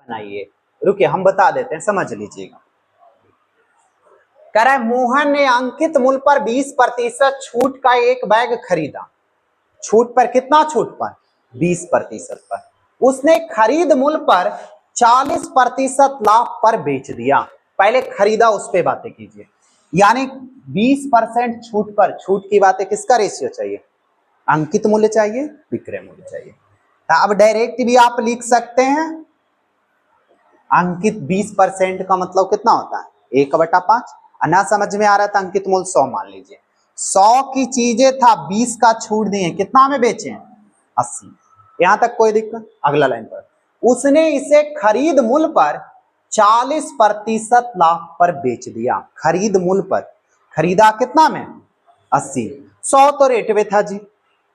बनाइए। रुकिए हम बता देते हैं, समझ लीजिएगा। कह रहा है मोहन ने अंकित मूल्य पर 20% छूट का एक बैग खरीदा। छूट पर कितना छूट पर? 20% पर। उसने खरीद मूल्य पर 40% लाभ पर बेच दिया। पहले खरीदा उस पे बातें कीजिए, यानी 20% छूट पर। छूट की बातें किसका रेशियो चाहिए? अंकित मूल्य चाहिए, विक्रय मूल्य चाहिए। तो अब डायरेक्ट भी आप लिख सकते हैं, अंकित 20% का मतलब कितना होता है? 1/5। ना समझ में आ रहा था अंकित मूल्य 100 मान लीजिए। 100 की चीजें था, 20 का छूट दिए, कितना में बेचे? 80। यहां तक कोई दिक्कत? अगला लाइन पर, उसने इसे खरीद मूल्य पर 40% लाभ पर बेच दिया। खरीद मूल्य पर खरीदा कितना में? 80। 100 तो रेट में था जी,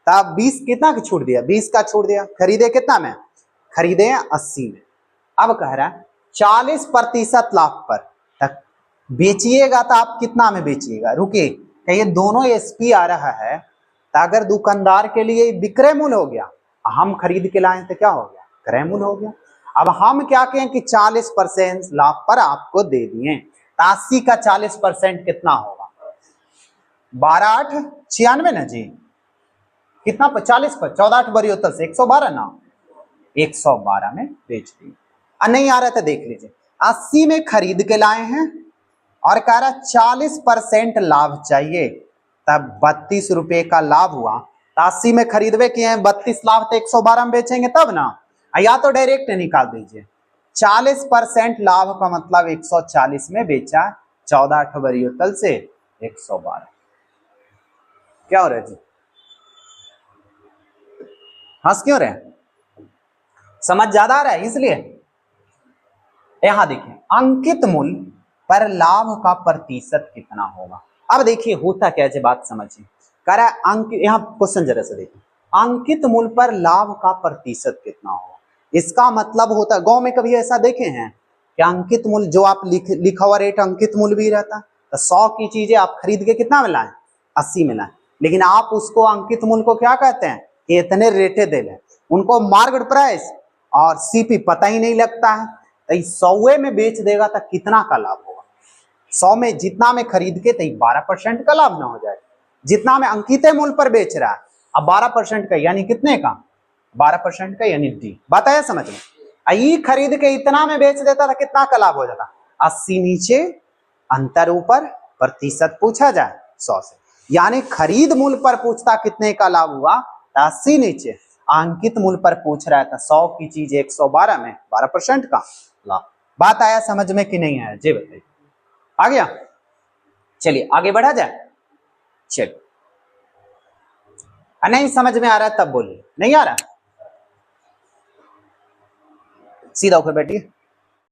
तब 20 कितना का छूट दिया? 20 का छूट दिया। खरीदे कितना में? खरीदे 80 में। अब कह रहा है 40% लाभ पर तक बेचिएगा, तो आप कितना में बेचिएगा? रुकिए, ये दोनों एसपी आ रहा है, तो अगर दुकानदार के लिए विक्रय मूल्य हो गया, हम खरीद के लाए तो क्या हो गया? क्रय मूल्य हो गया। अब हम क्या कहें कि 40% लाभ पर आपको दे दिए, 80 का 40% कितना होगा? 12 8 96 ना जी, कितना? 40 पर 14 8 बड़ी होता से 112 ना, 112 में बेच दी। नहीं आ रहा था देख लीजिए, 80 में खरीद के लाए हैं और कह रहा 40% लाभ चाहिए, तब 32 रुपए का लाभ हुआ। 80 में खरीदवे किए हैं, 32 लाभ तो 112 में बेचेंगे तब ना। या तो डायरेक्ट निकाल दीजिए, 40% लाभ का मतलब 140 में बेचा, 14 8 बड़ी होतल से 112। क्या हो रहा है जी? हंस क्यों रहे? समझ ज्यादा आ रहा है इसलिए। यहां देखिए, अंकित मूल्य पर लाभ का प्रतिशत कितना होगा। अब देखिए होता क्या है, बात समझिए। कह रहा है अंक, यहां क्वेश्चन जरा से देखिए, अंकित मूल्य पर लाभ का प्रतिशत कितना होगा। इसका मतलब होता है, गांव में कभी ऐसा देखे हैं कि अंकित मूल्य जो आप लिखा हुआ रेट अंकित मूल्य भी रहता है। तो 100 की चीजें आप खरीद के कितना में लाए? 80 में लाए, लेकिन आप उसको अंकित मूल्य को क्या कहते हैं कि इतने रेटे दे लें। उनको मार्केट प्राइस और सीपी पता ही नहीं लगता है। तो 100 में बेच देगा तो कितना का लाभ होगा? 100 में जितना में खरीद के तो 12% का लाभ ना हो जाए, जितना में अंकित मूल्य पर बेच रहा है। अब 12% का यानी कितने का? 12% का यानी डी। बात आया समझ में? आई खरीद के इतना में बेच देता था, कितना का लाभ हो जाता? 80 नीचे, अंतर ऊपर, प्रतिशत पूछा जाए 100 से, यानी खरीद मूल्य पर पूछता कितने का लाभ हुआ, 80 नीचे, अंकित मूल्य पर पूछ रहा था 100 की चीज 112 में 12% का लाभ। बात आया समझ में कि नहीं आया जी? बताइए। आ गया? चलिए आगे बढ़ा जाए। चलिए, नहीं समझ में आ रहा है तब बोलिए, नहीं आ रहा सीधा होकर बैठिए।